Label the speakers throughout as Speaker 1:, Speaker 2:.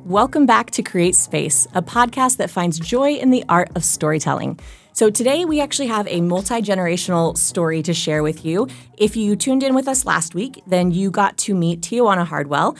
Speaker 1: Welcome back to Create Space, a podcast that finds joy in the art of storytelling. So today we actually have a multi-generational story to share with you. If you tuned in with us last week, then you got to meet Tiana Hardwell,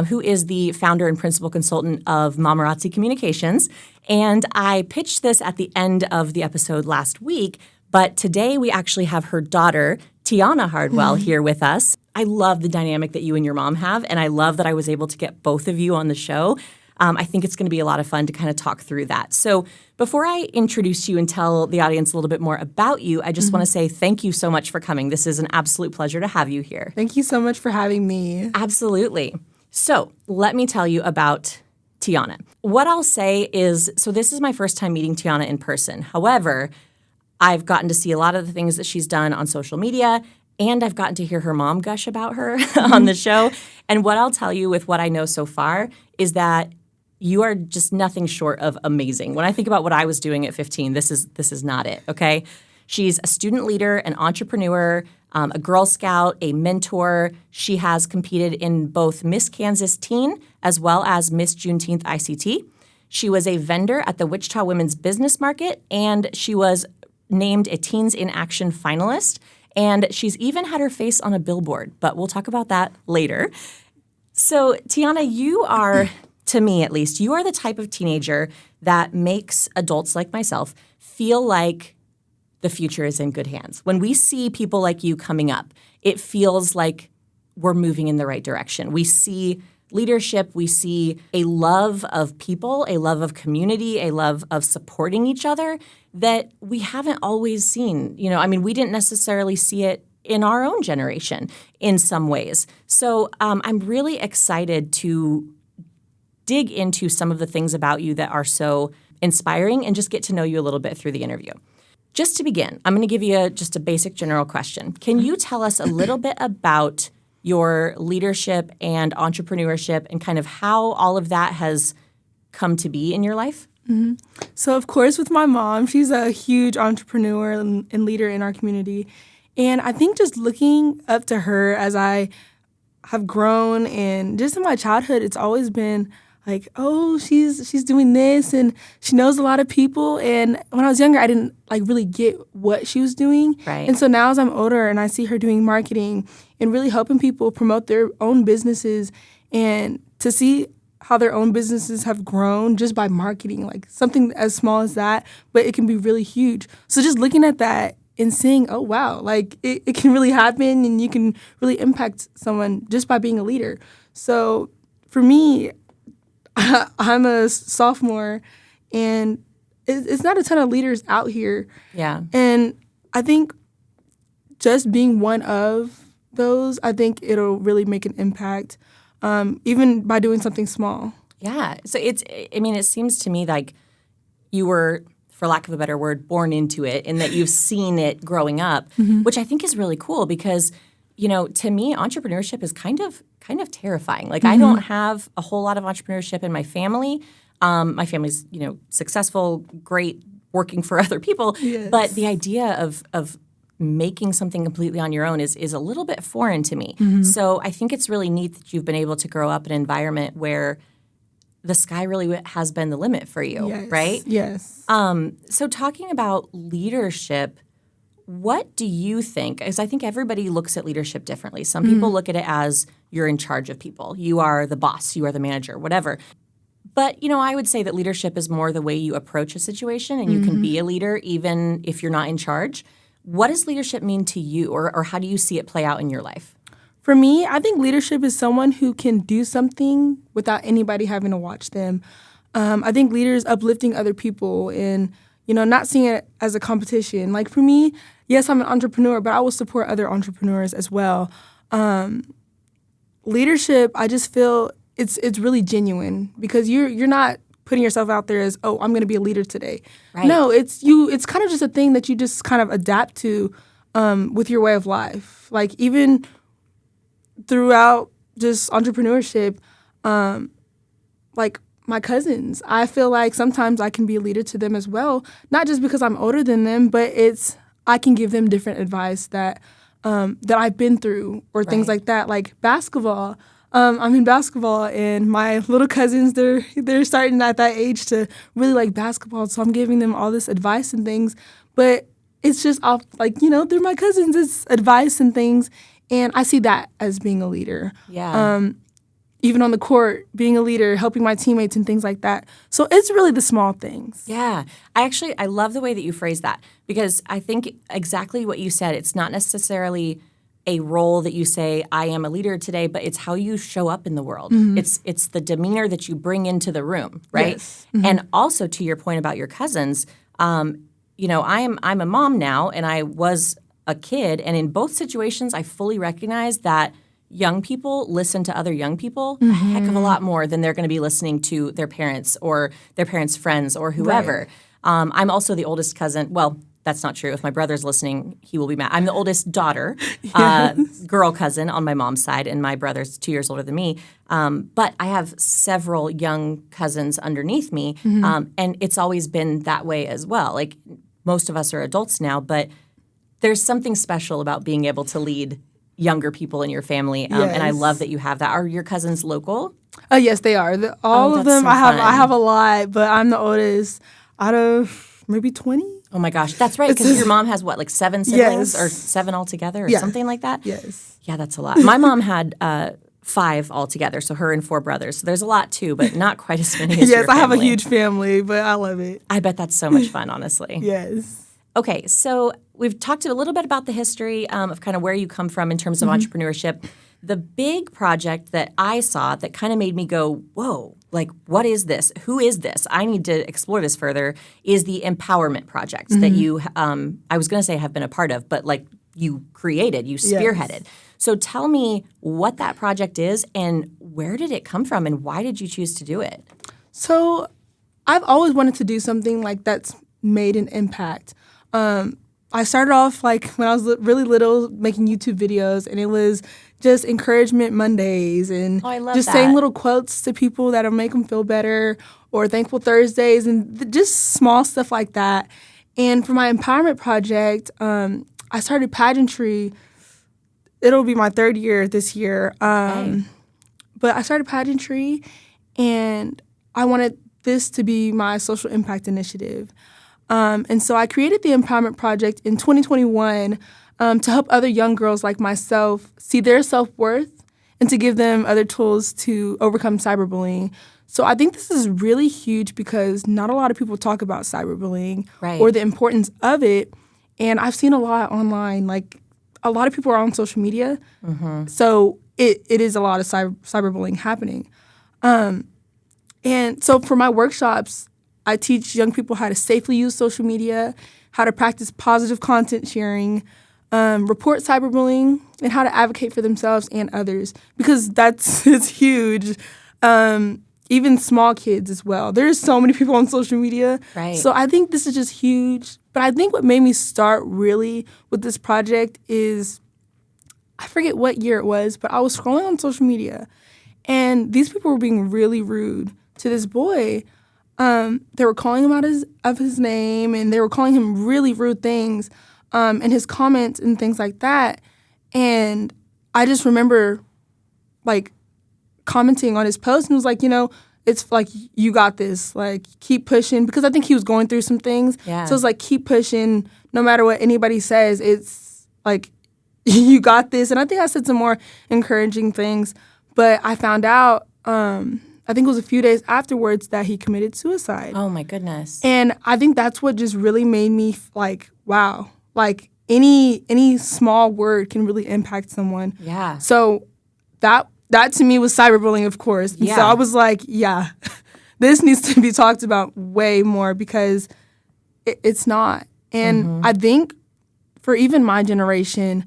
Speaker 1: who is the founder and principal consultant of Mamarazzi Communications. And I pitched this at the end of the episode last week, but today we actually have her daughter, Tiana Hardwell, here with us. I love the dynamic that you and your mom have, and I love that I was able to get both of you on the show. I think it's going to be a lot of fun to kind of talk through that. So before I introduce you and tell the audience a little bit more about you, I just want to say thank you so much for coming. This is an absolute pleasure to have you here.
Speaker 2: Thank you so much for having me.
Speaker 1: Absolutely. So let me tell you about Tiana. What I'll say is, so this is my first time meeting Tiana in person. However, I've gotten to see a lot of the things that she's done on social media, and I've gotten to hear her mom gush about her on the show. And what I'll tell you with what I know so far is that you are just nothing short of amazing. When I think about what I was doing at 15, this is not it, okay? She's a student leader, an entrepreneur, a Girl Scout, a mentor. She has competed in both Miss Kansas Teen as well as Miss Juneteenth ICT. She was a vendor at the Wichita Women's Business Market, and she was named a Teens in Action finalist. And she's even had her face on a billboard, but we'll talk about that later. So, Tiana, you are, to me at least, you are the type of teenager that makes adults like myself feel like the future is in good hands. When we see people like you coming up, it feels like we're moving in the right direction. We see leadership, we see a love of people, a love of community, a love of supporting each other that we haven't always seen. You know, I mean, we didn't necessarily see it in our own generation in some ways. So I'm really excited to dig into some of the things about you that are so inspiring and just get to know you a little bit through the interview. Just to begin, I'm going to give you just a basic general question. Can you tell us a little bit about your leadership and entrepreneurship and kind of how all of that has come to be in your life?
Speaker 2: Mm-hmm. So, of course, with my mom, she's a huge entrepreneur and leader in our community. And I think just looking up to her as I have grown and just in my childhood, it's always been like, oh, she's doing this and she knows a lot of people. And when I was younger, I didn't really get what she was doing.
Speaker 1: Right.
Speaker 2: And so now as I'm older and I see her doing marketing and really helping people promote their own businesses and to see how their own businesses have grown just by marketing, like something as small as that, but it can be really huge. So just looking at that and seeing, oh, wow, like it can really happen and you can really impact someone just by being a leader. So for me, I'm a sophomore, and it's not a ton of leaders out here.
Speaker 1: Yeah.
Speaker 2: And I think just being one of those, I think it'll really make an impact, even by doing something small.
Speaker 1: Yeah. So it seems to me like you were, for lack of a better word, born into it in that you've seen it growing up, which I think is really cool because, you know, to me, entrepreneurship is kind of terrifying. Like, I don't have a whole lot of entrepreneurship in my family. My family's, you know, successful, great, working for other people.
Speaker 2: Yes.
Speaker 1: But the idea of making something completely on your own is a little bit foreign to me. So I think it's really neat that you've been able to grow up in an environment where the sky really has been the limit for you,
Speaker 2: Yes.
Speaker 1: right?
Speaker 2: Yes.
Speaker 1: So talking about leadership, what do you think? Because I think everybody looks at leadership differently. Some people look at it as you're in charge of people. You are the boss. You are the manager, whatever. But, you know, I would say that leadership is more the way you approach a situation, and you can be a leader even if you're not in charge. What does leadership mean to you, or how do you see it play out in your life?
Speaker 2: For me, I think leadership is someone who can do something without anybody having to watch them. I think leaders uplifting other people and, you know, not seeing it as a competition. Like for me, yes, I'm an entrepreneur, but I will support other entrepreneurs as well. Leadership, I just feel it's really genuine because you're not putting yourself out there as, oh, I'm going to be a leader today.
Speaker 1: Right.
Speaker 2: No, it's kind of just a thing that you just kind of adapt to with your way of life. Like even throughout just entrepreneurship, like my cousins, I feel like sometimes I can be a leader to them as well, not just because I'm older than them, but I can give them different advice that I've been through or things like that. Like basketball, I'm in basketball, and my little cousins, they're starting at that age to really like basketball. So I'm giving them all this advice and things, but it's just off like, they're my cousins. It's advice and things, and I see that as being a leader.
Speaker 1: Yeah.
Speaker 2: Even on the court, being a leader, helping my teammates and things like that. So it's really the small things.
Speaker 1: Yeah. I love the way that you phrase that, because I think exactly what you said. It's not necessarily a role that you say, I am a leader today, but it's how you show up in the world. It's the demeanor that you bring into the room, right?
Speaker 2: Yes.
Speaker 1: And also to your point about your cousins, I'm a mom now, and I was a kid, and in both situations, I fully recognize that young people listen to other young people a heck of a lot more than they're going to be listening to their parents or their parents' friends or whoever. Right. I'm also the oldest cousin. Well, that's not true. If my brother's listening, he will be mad. I'm the oldest daughter, girl cousin on my mom's side, and my brother's 2 years older than me. But I have several young cousins underneath me, and it's always been that way as well. Like, most of us are adults now, but there's something special about being able to lead younger people in your family, and I love that you have that. Are your cousins local?
Speaker 2: Yes, they are. All of them.
Speaker 1: So
Speaker 2: I have a lot, but I'm the oldest out of maybe 20.
Speaker 1: Oh my gosh, that's right, because your mom has what, like 7 siblings or 7 altogether or something like that?
Speaker 2: Yes.
Speaker 1: Yeah, that's a lot. My mom had 5 altogether, so her and 4 brothers. So there's a lot too, but not quite as many as your family.
Speaker 2: I have a huge family, but I love it.
Speaker 1: I bet that's so much fun, honestly.
Speaker 2: Yes.
Speaker 1: Okay, so we've talked a little bit about the history of kind of where you come from in terms of entrepreneurship. The big project that I saw that kind of made me go, whoa, like, what is this? Who is this? I need to explore this further, is the empowerment project that you, I was going to say have been a part of, but like you created, you spearheaded. Yes. So tell me what that project is and where did it come from and why did you choose to do it?
Speaker 2: So I've always wanted to do something like that's made an impact. I started off like when I was really little making YouTube videos, and it was just encouragement Mondays and just saying little quotes to people that'll make them feel better, or Thankful Thursdays, and just small stuff like that. And for my empowerment project, I started pageantry. It'll be my 3rd year this year. But I started pageantry, and I wanted this to be my social impact initiative. And so I created the Empowerment Project in 2021 to help other young girls like myself see their self-worth and to give them other tools to overcome cyberbullying. So I think this is really huge because not a lot of people talk about cyberbullying or the importance of it. And I've seen a lot online, like a lot of people are on social media. So it is a lot of cyberbullying happening. And so for my workshops, I teach young people how to safely use social media, how to practice positive content sharing, report cyberbullying, and how to advocate for themselves and others, because it's huge. Even small kids as well. There's so many people on social media. Right. So I think this is just huge. But I think what made me start really with this project is, I forget what year it was, but I was scrolling on social media, and these people were being really rude to this boy. They were calling him out of his name, and they were calling him really rude things, and his comments and things like that. And I just remember, like, commenting on his post and was like, it's like, you got this. Like, keep pushing, because I think he was going through some things. Yeah. So it's like, keep pushing. No matter what anybody says, it's like, you got this. And I think I said some more encouraging things, but I found out, I think it was a few days afterwards, that he committed suicide.
Speaker 1: Oh, my goodness.
Speaker 2: And I think that's what just really made me like, wow, like any small word can really impact someone. Yeah. So that to me was cyberbullying, of course. And so I was like, yeah, this needs to be talked about way more, because it's not. And I think for even my generation,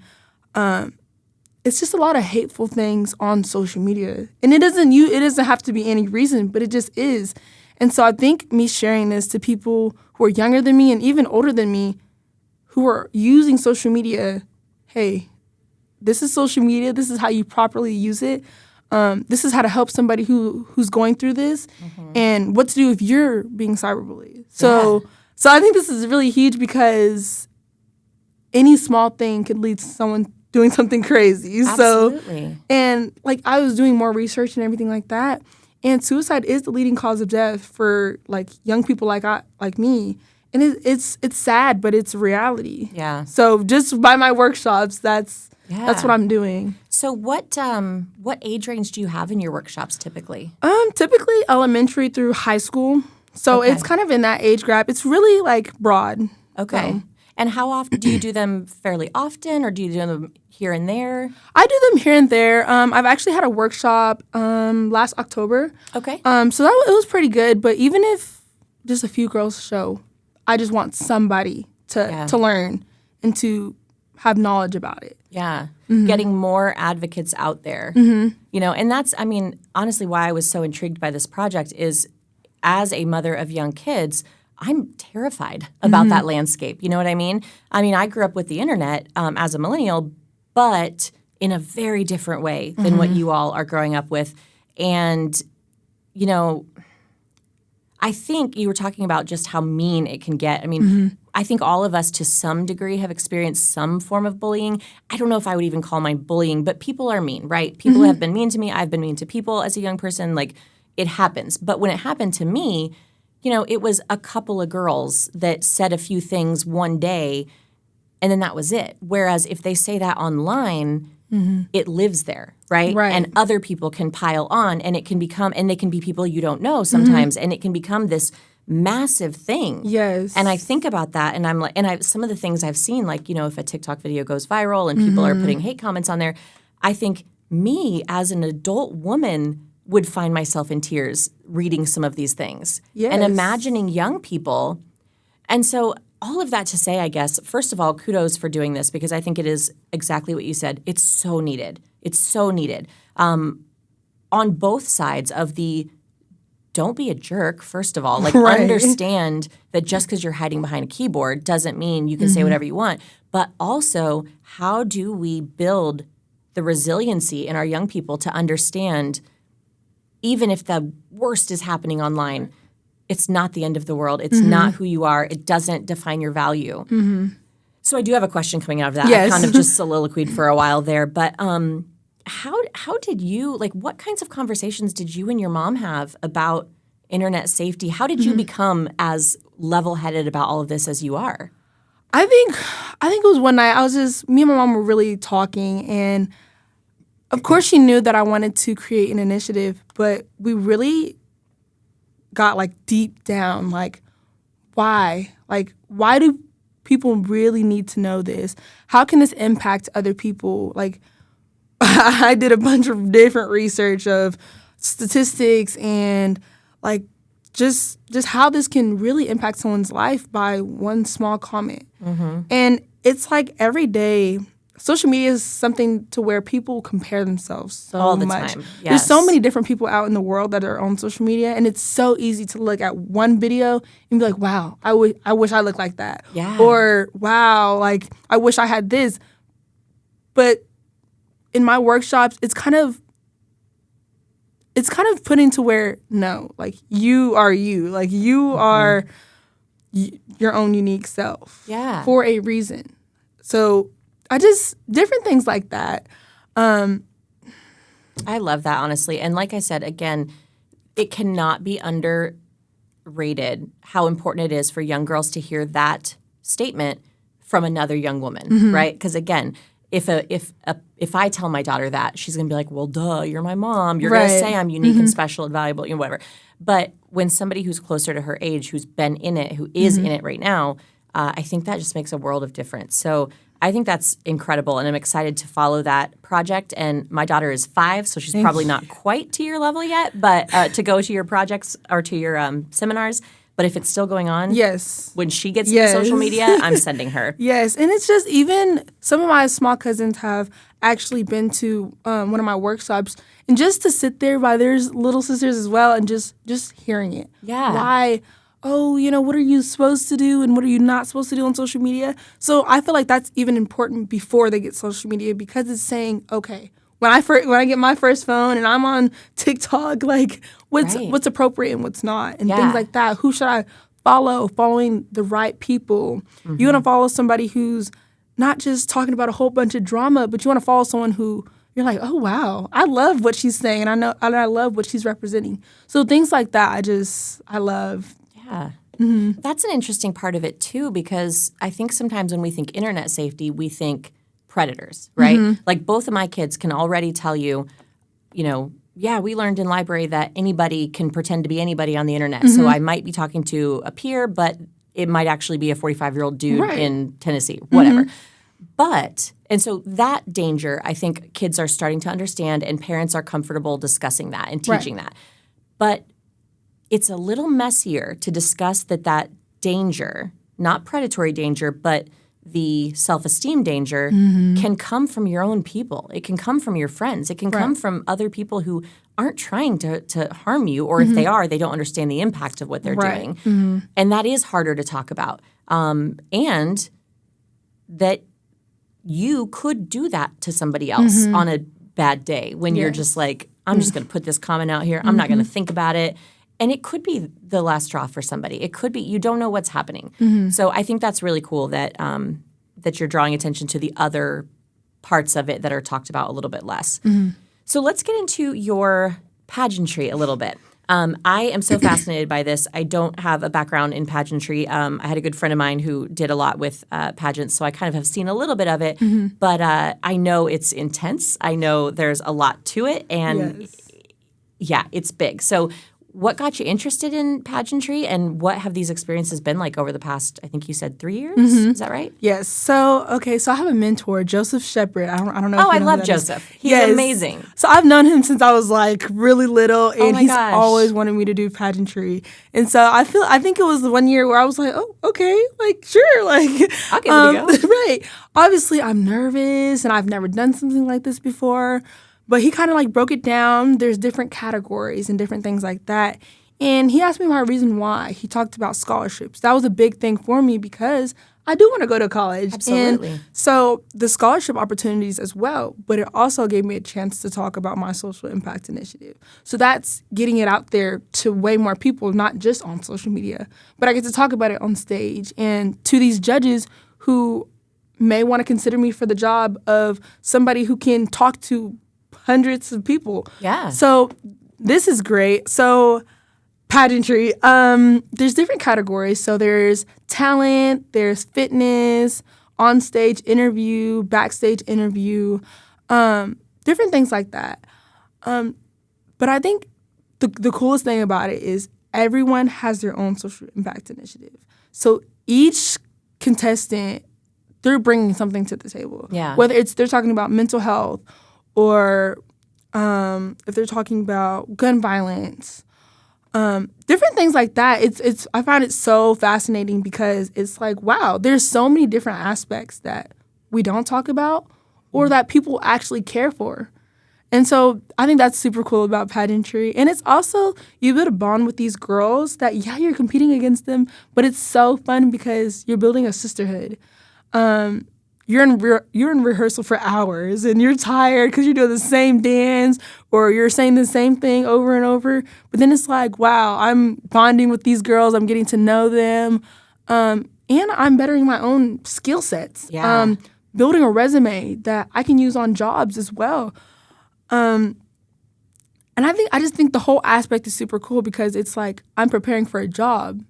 Speaker 2: it's just a lot of hateful things on social media. And it doesn't have to be any reason, but it just is. And so I think me sharing this to people who are younger than me and even older than me who are using social media, hey, this is social media. This is how you properly use it. This is how to help somebody who's going through this, and what to do if you're being cyberbullied. So I think this is really huge, because any small thing could lead someone doing something crazy.
Speaker 1: Absolutely.
Speaker 2: So, and like I was doing more research and everything like that. And suicide is the leading cause of death for like young people like me. And it's sad, but it's reality.
Speaker 1: Yeah.
Speaker 2: So just by my workshops, that's what I'm doing.
Speaker 1: So what age range do you have in your workshops typically?
Speaker 2: Typically elementary through high school. So it's kind of in that age gap. It's really like broad.
Speaker 1: Okay.
Speaker 2: So.
Speaker 1: And how often do you do them? Fairly often, or do you do them here and there?
Speaker 2: I do them here and there. I've actually had a workshop last October.
Speaker 1: Okay.
Speaker 2: So it was pretty good. But even if just a few girls show, I just want somebody to learn and to have knowledge about it.
Speaker 1: Yeah. Mm-hmm. Getting more advocates out there. Mm-hmm. You know, and that's, I mean, honestly, why I was so intrigued by this project is as a mother of young kids, I'm terrified about that landscape. You know what I mean? I mean, I grew up with the internet as a millennial, but in a very different way than what you all are growing up with. And, you know, I think you were talking about just how mean it can get. I mean, I think all of us to some degree have experienced some form of bullying. I don't know if I would even call mine bullying, but people are mean, right? People have been mean to me. I've been mean to people as a young person. Like, it happens. But when it happened to me, you know, it was a couple of girls that said a few things one day, and then that was it. Whereas if they say that online, it lives there, right? And other people can pile on, and it can become, and they can be people you don't know sometimes, and it can become this massive thing.
Speaker 2: Yes.
Speaker 1: And I think about that, and I'm like, and some of the things I've seen, like, you know, if a TikTok video goes viral and people are putting hate comments on there, I think me as an adult woman would find myself in tears reading some of these things and imagining young people. And so all of that to say, I guess, first of all, kudos for doing this because I think it is exactly what you said. It's so needed. It's so needed. On both sides of the don't be a jerk, first of all. Like understand that just because you're hiding behind a keyboard doesn't mean you can say whatever you want. But also, how do we build the resiliency in our young people to understand even if the worst is happening online, it's not the end of the world. It's not who you are. It doesn't define your value. So I do have a question coming out of that.
Speaker 2: Yes.
Speaker 1: I kind of just soliloquied for a while there. But how did you, like, what kinds of conversations did you and your mom have about internet safety? How did you become as level-headed about all of this as you are?
Speaker 2: I think it was one night. Me and my mom were really talking, and of course, she knew that I wanted to create an initiative, but we really got like deep down, like, why? Like, why do people really need to know this? How can this impact other people? Like, I did a bunch of different research of statistics and like just how this can really impact someone's life by one small comment. And it's like every day. Social media is something to where people compare themselves so
Speaker 1: all the
Speaker 2: much.
Speaker 1: time. Yes.
Speaker 2: There's so many different people out in the world that are on social media, and it's so easy to look at one video and be like, wow, I wish I looked like that.
Speaker 1: Yeah.
Speaker 2: Or, wow, like, I wish I had this. But in my workshops, it's kind of putting to where, no, like, you are you. Like, you are your own unique self.
Speaker 1: Yeah.
Speaker 2: For a reason. So different things like that.
Speaker 1: I love that, honestly. And like I said, again, it cannot be underrated how important it is for young girls to hear that statement from another young woman, right? Because again, if I tell my daughter that, she's going to be like, well, duh, you're my mom. You're going to say I'm unique and special and valuable, you know, whatever. But when somebody who's closer to her age, who's been in it, who is in it right now, I think that just makes a world of difference. So I think that's incredible, and I'm excited to follow that project. And my daughter is 5, so she's probably not quite to your level yet, but to go to your projects or to your seminars. But if it's still going on, when she gets into social media, I'm sending her.
Speaker 2: Yes, and it's just even some of my small cousins have actually been to one of my workshops, and just to sit there by their little sisters as well, and just hearing it.
Speaker 1: Yeah.
Speaker 2: Why? Oh, you know, what are you supposed to do and what are you not supposed to do on social media? So I feel like that's even important before they get social media, because it's saying, okay, when I get my first phone and I'm on TikTok, like what's appropriate and what's not, and things like that. Who should I follow? Following the right people. You want to follow somebody who's not just talking about a whole bunch of drama, but you want to follow someone who you're like, oh, wow, I love what she's saying, and I love what she's representing. So things like that, I love.
Speaker 1: Yeah. Mm-hmm. That's an interesting part of it, too, because I think sometimes when we think internet safety, we think predators, right? Mm-hmm. Like both of my kids can already tell you, yeah, we learned in library that anybody can pretend to be anybody on the internet. Mm-hmm. So I might be talking to a peer, but it might actually be a 45-year-old dude in Tennessee, whatever. Mm-hmm. And so that danger, I think kids are starting to understand, and parents are comfortable discussing that and teaching that. But it's a little messier to discuss that danger, not predatory danger, but the self-esteem danger can come from your own people. It can come from your friends. It can come from other people who aren't trying to harm you, or if they are, they don't understand the impact of what they're doing. Mm-hmm. And that is harder to talk about. And that you could do that to somebody else on a bad day when you're just like, I'm just going to put this comment out here. I'm not going to think about it. And it could be the last straw for somebody. It could be you don't know what's happening. Mm-hmm. So I think that's really cool that that you're drawing attention to the other parts of it that are talked about a little bit less. Mm-hmm. So let's get into your pageantry a little bit. I am so fascinated by this. I don't have a background in pageantry. I had a good friend of mine who did a lot with pageants, so I kind of have seen a little bit of it. Mm-hmm. But I know it's intense. I know there's a lot to it, and yeah, it's big. So what got you interested in pageantry, and what have these experiences been like over the past, I think you said 3 years? Mm-hmm. Is that right?
Speaker 2: Yes. So I have a mentor, Joseph Shepard. I don't know if
Speaker 1: I
Speaker 2: you know
Speaker 1: love Joseph. He's amazing.
Speaker 2: So I've known him since I was like really little, and he's always wanted me to do pageantry. And so I think it was the one year where I was like, oh, okay, like sure, like
Speaker 1: I'll give it a go.
Speaker 2: Right. Obviously, I'm nervous, and I've never done something like this before. But he kind of like broke it down. There's different categories and different things like that. And he asked me my reason why. He talked about scholarships. That was a big thing for me because I do want to go to college.
Speaker 1: Absolutely.
Speaker 2: And so the scholarship opportunities as well. But it also gave me a chance to talk about my social impact initiative. So that's getting it out there to way more people, not just on social media. But I get to talk about it on stage. And to these judges who may want to consider me for the job of somebody who can talk to hundreds of people.
Speaker 1: Yeah.
Speaker 2: So this is great. So pageantry, there's different categories. So there's talent, there's fitness, on-stage interview, backstage interview, different things like that. But I think the coolest thing about it is everyone has their own social impact initiative. So each contestant, they're bringing something to the table.
Speaker 1: Yeah.
Speaker 2: Whether they're talking about mental health, or if they're talking about gun violence, different things like that. I find it so fascinating because it's like, wow, there's so many different aspects that we don't talk about or that people actually care for. And so I think that's super cool about pageantry. And it's also, you build a bond with these girls that, yeah, you're competing against them, but it's so fun because you're building a sisterhood. You're in rehearsal for hours and you're tired because you're doing the same dance or you're saying the same thing over and over. But then it's like, wow, I'm bonding with these girls. I'm getting to know them. And I'm bettering my own skill sets.
Speaker 1: Yeah.
Speaker 2: Building a resume that I can use on jobs as well. And I just think the whole aspect is super cool because it's like I'm preparing for a job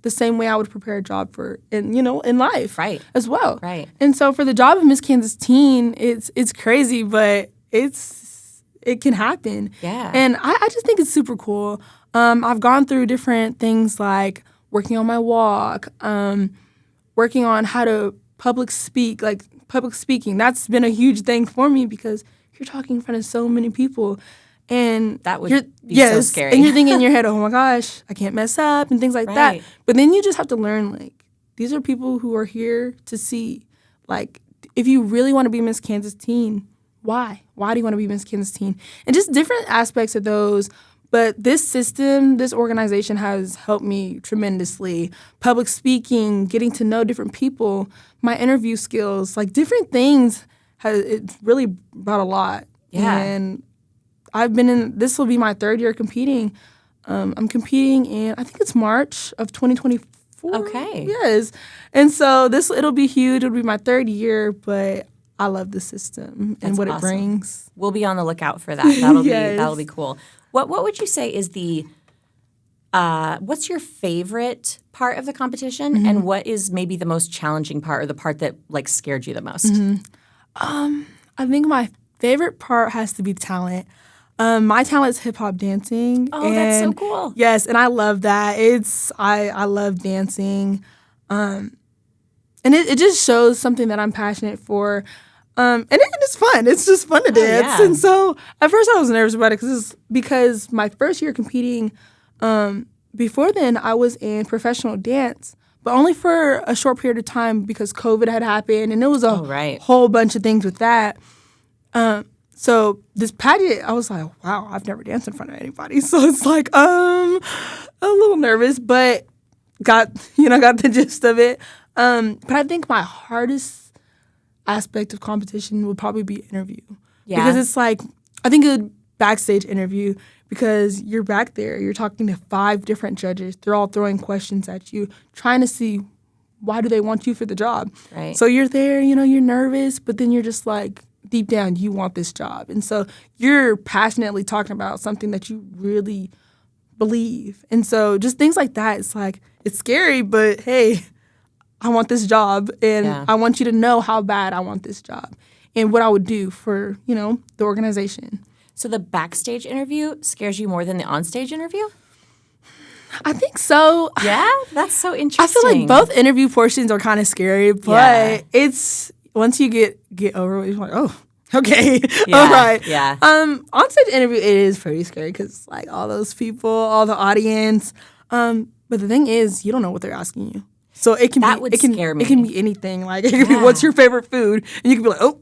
Speaker 2: the same way I would prepare a job in life,
Speaker 1: right,
Speaker 2: as well,
Speaker 1: right.
Speaker 2: And so for the job of Miss Kansas Teen, it's crazy, but it can happen,
Speaker 1: yeah.
Speaker 2: And I just think it's super cool. I've gone through different things like working on my walk, working on how to public speaking. That's been a huge thing for me because you're talking in front of so many people. And
Speaker 1: that would be so scary.
Speaker 2: And you're thinking in your head, oh my gosh, I can't mess up and things like that. But then you just have to learn, like, these are people who are here to see. Like, if you really want to be Miss Kansas Teen, why? Why do you want to be Miss Kansas Teen? And just different aspects of those. But this system, this organization has helped me tremendously. Public speaking, getting to know different people, my interview skills, like different things, it's really brought a lot.
Speaker 1: Yeah.
Speaker 2: And this will be my third year competing. I'm competing in, I think it's March of 2024. 4.
Speaker 1: Okay.
Speaker 2: Yes. And so it'll be huge. It'll be my 3rd year, but I love the system and what it brings.
Speaker 1: We'll be on the lookout for that. That'll
Speaker 2: Yes.
Speaker 1: that'll be cool. What would you say is the what's your favorite part of the competition, and what is maybe the most challenging part, or the part that like scared you the most?
Speaker 2: I think my favorite part has to be talent. My talent is hip hop dancing.
Speaker 1: Oh, that's so cool.
Speaker 2: Yes, and I love that. I love dancing. And it just shows something that I'm passionate for. And it's fun. It's just fun to dance.
Speaker 1: Yeah.
Speaker 2: And so at first I was nervous about it because my first year competing, before then I was in professional dance, but only for a short period of time because COVID had happened, and it was a whole bunch of things with that. So this pageant, I was like, wow, I've never danced in front of anybody. So it's like, a little nervous, but got the gist of it. But I think my hardest aspect of competition would probably be interview. Yeah. Because it's like, I think a backstage interview, because you're back there, you're talking to 5 different judges. They're all throwing questions at you, trying to see why do they want you for the job.
Speaker 1: Right.
Speaker 2: So you're there, you're nervous, but then you're just like, deep down, you want this job. And so you're passionately talking about something that you really believe. And so just things like that, it's like, it's scary, but hey, I want this job, and I want you to know how bad I want this job and what I would do for, the organization.
Speaker 1: So the backstage interview scares you more than the onstage interview?
Speaker 2: I think so.
Speaker 1: Yeah? That's so interesting.
Speaker 2: I feel like both interview portions are kind of scary, but it's once you get over it, you're like, oh, okay, all right.
Speaker 1: Yeah.
Speaker 2: Onstage interview, it is pretty scary because like all those people, all the audience. But the thing is, you don't know what they're asking you. So it can
Speaker 1: scare me.
Speaker 2: It can be anything. Like it can be, what's your favorite food? And you can be like, oh,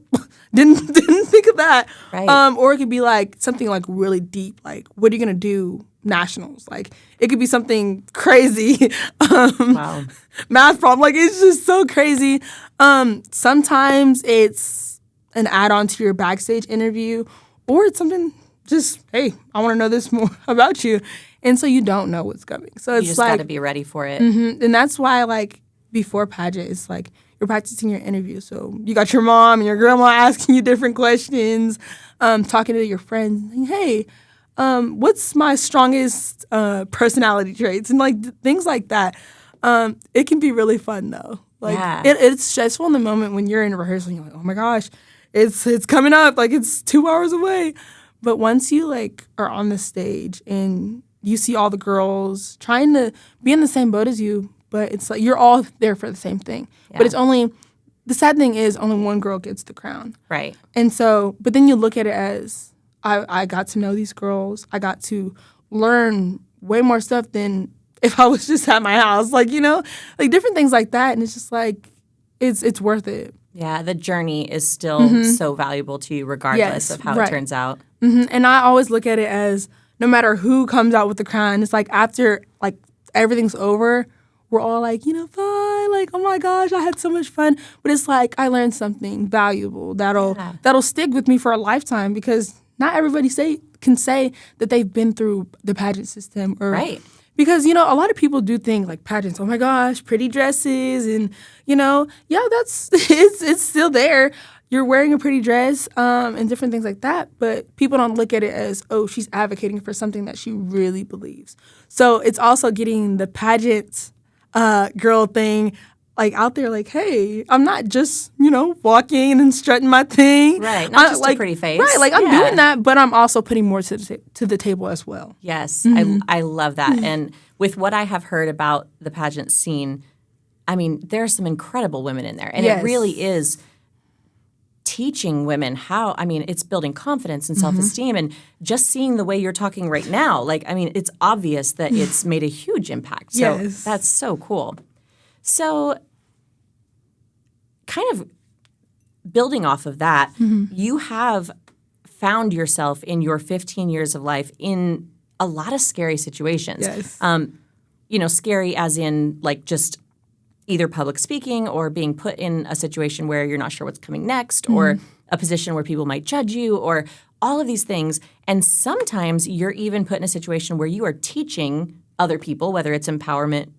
Speaker 2: didn't think of that.
Speaker 1: Right.
Speaker 2: Or it could be like something like really deep. Like, what are you gonna do nationals? Like it could be something crazy.
Speaker 1: Wow.
Speaker 2: Math problem. Like it's just so crazy. Sometimes it's an add-on to your backstage interview, or it's something just, hey, I want to know this more about you. And so you don't know what's coming. So it's
Speaker 1: you just
Speaker 2: like,
Speaker 1: got to be ready for it.
Speaker 2: Mm-hmm. And that's why, like, before pageant, it's like you're practicing your interview. So you got your mom and your grandma asking you different questions, talking to your friends. Like, hey, what's my strongest personality traits? And, like, things like that. It can be really fun, though. Like, it's stressful in the moment when you're in rehearsal. You're like, oh, my gosh, it's coming up. Like, it's 2 hours away. But once you, like, are on the stage and you see all the girls trying to be in the same boat as you, but it's like you're all there for the same thing. Yeah. But the sad thing is only one girl gets the crown.
Speaker 1: Right.
Speaker 2: And so, but then you look at it as, I got to know these girls. I got to learn way more stuff than if I was just at my house. Like, like different things like that. And it's just like, it's worth it.
Speaker 1: Yeah, the journey is still so valuable to you regardless of how it turns out.
Speaker 2: Mm-hmm. And I always look at it as, no matter who comes out with the crown, it's like after like everything's over, we're all like, bye, like, oh my gosh, I had so much fun. But it's like I learned something valuable that'll stick with me for a lifetime, because not everybody can say that they've been through the pageant system.
Speaker 1: Right.
Speaker 2: Because, a lot of people do think like pageants, oh my gosh, pretty dresses and, that's, it's still there. You're wearing a pretty dress and different things like that, but people don't look at it as, oh, she's advocating for something that she really believes. So it's also getting the pageant girl thing like out there, like, hey, I'm not just, walking and strutting my thing.
Speaker 1: Right, not just a pretty face.
Speaker 2: Right, like I'm doing that, but I'm also putting more to the table as well.
Speaker 1: Yes, I love that. And with what I have heard about the pageant scene, I mean, there are some incredible women in there. And it really is teaching women how, it's building confidence and self-esteem, and just seeing the way you're talking right now, like, it's obvious that it's made a huge impact. So that's so cool. So kind of building off of that, you have found yourself in your 15 years of life in a lot of scary situations. Yes. Scary as in like just either public speaking or being put in a situation where you're not sure what's coming next, or a position where people might judge you, or all of these things. And sometimes you're even put in a situation where you are teaching other people, whether it's empowerment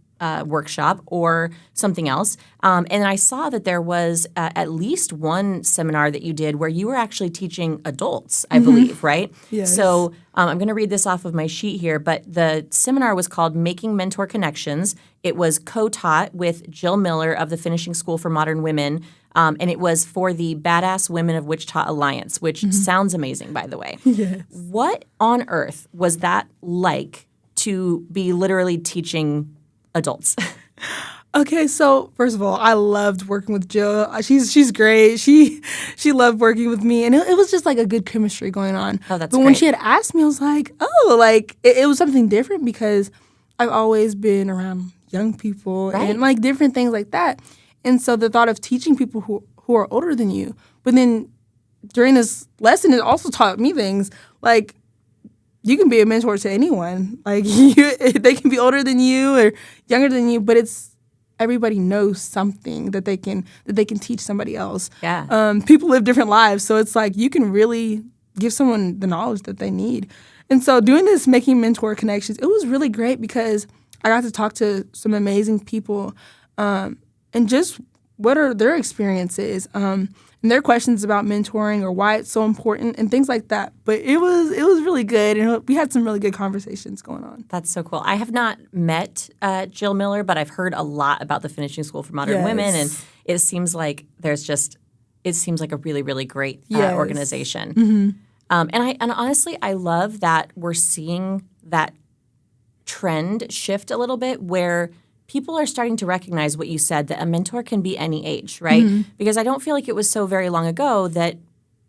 Speaker 1: workshop or something else. And I saw that there was at least one seminar that you did where you were actually teaching adults, I believe, right?
Speaker 2: Yes.
Speaker 1: So I'm going to read this off of my sheet here, but the seminar was called Making Mentor Connections. It was co-taught with Jill Miller of the Finishing School for Modern Women, and it was for the Badass Women of Wichita Alliance, which sounds amazing, by the way.
Speaker 2: Yes.
Speaker 1: What on earth was that like to be literally teaching adults?
Speaker 2: Okay, so first of all, I loved working with Jill. She's great. She loved working with me, and it was just like a good chemistry going on.
Speaker 1: Oh, that's
Speaker 2: But when
Speaker 1: great.
Speaker 2: she had asked me, I was like, oh, like it was something different because I've always been around young people
Speaker 1: Right.
Speaker 2: and like different things like that. And so the thought of teaching people who are older than you, but then during this lesson, it also taught me things like you can be a mentor to anyone. Like they can be older than you or younger than you, but it's everybody knows something that they can teach somebody else.
Speaker 1: Yeah.
Speaker 2: People live different lives, so it's like you can really give someone the knowledge that they need. And so doing this Making Mentor Connections, it was really great because I got to talk to some amazing people and just what are their experiences and their questions about mentoring or why it's so important and things like that. But it was really good, and we had some really good conversations going on.
Speaker 1: That's so cool. I have not met Jill Miller, but I've heard a lot about the Finishing School for Modern
Speaker 2: Yes.
Speaker 1: Women, and it seems like it seems like a really, really great
Speaker 2: Yes.
Speaker 1: organization.
Speaker 2: Mm-hmm.
Speaker 1: And honestly, I love that we're seeing that trend shift a little bit where people are starting to recognize what you said, that a mentor can be any age, right? Because I don't feel like it was so very long ago that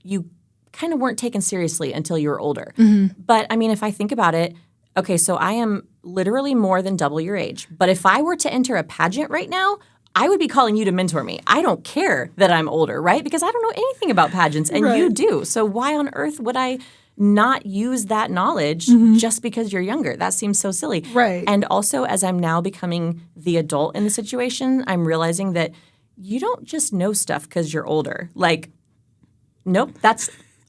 Speaker 1: you kind of weren't taken seriously until you were older. But I mean, if I think about it, okay, so I am literally more than double your age. But if I were to enter a pageant right now, I would be calling you to mentor me. I don't care that I'm older, right? Because I don't know anything about pageants, and you do. So why on earth would I not use that knowledge just because you're younger? That seems so silly.
Speaker 2: Right.
Speaker 1: And also, as I'm now becoming the adult in the situation, I'm realizing that you don't just know stuff because you're older. Like, nope,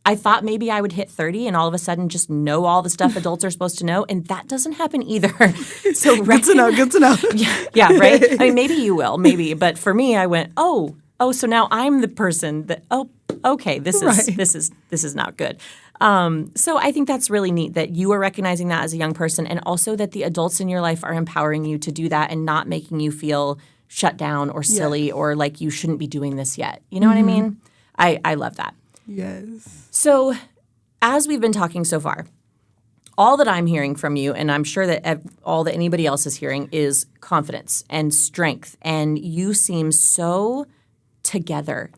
Speaker 1: I thought maybe I would hit 30 and all of a sudden just know all the stuff adults are supposed to know, and that doesn't happen either. So
Speaker 2: Good to know.
Speaker 1: yeah, right? I mean, maybe you will, maybe. But for me, I went, oh, so now I'm the person that, okay, this is not good. So I think that's really neat that you are recognizing that as a young person, and also that the adults in your life are empowering you to do that and not making you feel shut down or silly or like you shouldn't be doing this yet. You know what I mean? I love that.
Speaker 2: Yes.
Speaker 1: So as we've been talking so far, all that I'm hearing from you, and I'm sure that all that anybody else is hearing, is confidence and strength. And you seem so together.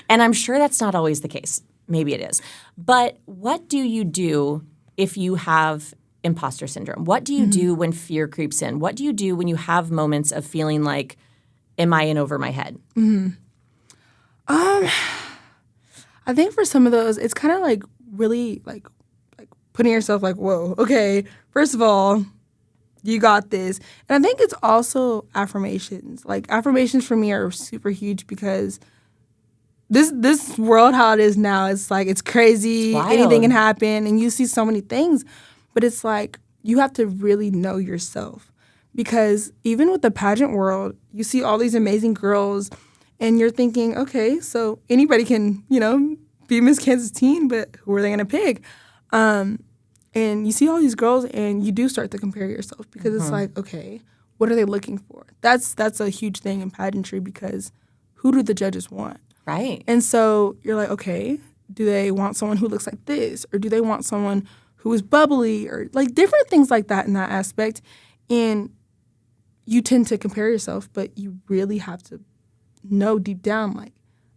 Speaker 1: And I'm sure that's not always the case. Maybe it is. But what do you do if you have imposter syndrome? What do you do when fear creeps in? What do you do when you have moments of feeling like, am I in over my head?
Speaker 2: I think for some of those, it's kind of like really like putting yourself like, whoa, okay, first of all, you got this. And I think it's also affirmations. Like affirmations for me are super huge because this world, how it is now, it's like it's crazy.
Speaker 1: Wild.
Speaker 2: Anything can happen, and you see so many things. But it's like you have to really know yourself, because even with the pageant world, you see all these amazing girls, and you're thinking, okay, so anybody can, be Miss Kansas Teen, but who are they going to pick? And you see all these girls, and you do start to compare yourself because it's like, okay, what are they looking for? That's a huge thing in pageantry, because who do the judges want?
Speaker 1: Right.
Speaker 2: And so you're like, okay, do they want someone who looks like this? Or do they want someone who is bubbly? Or like different things like that in that aspect. And you tend to compare yourself, but you really have to know deep down, like,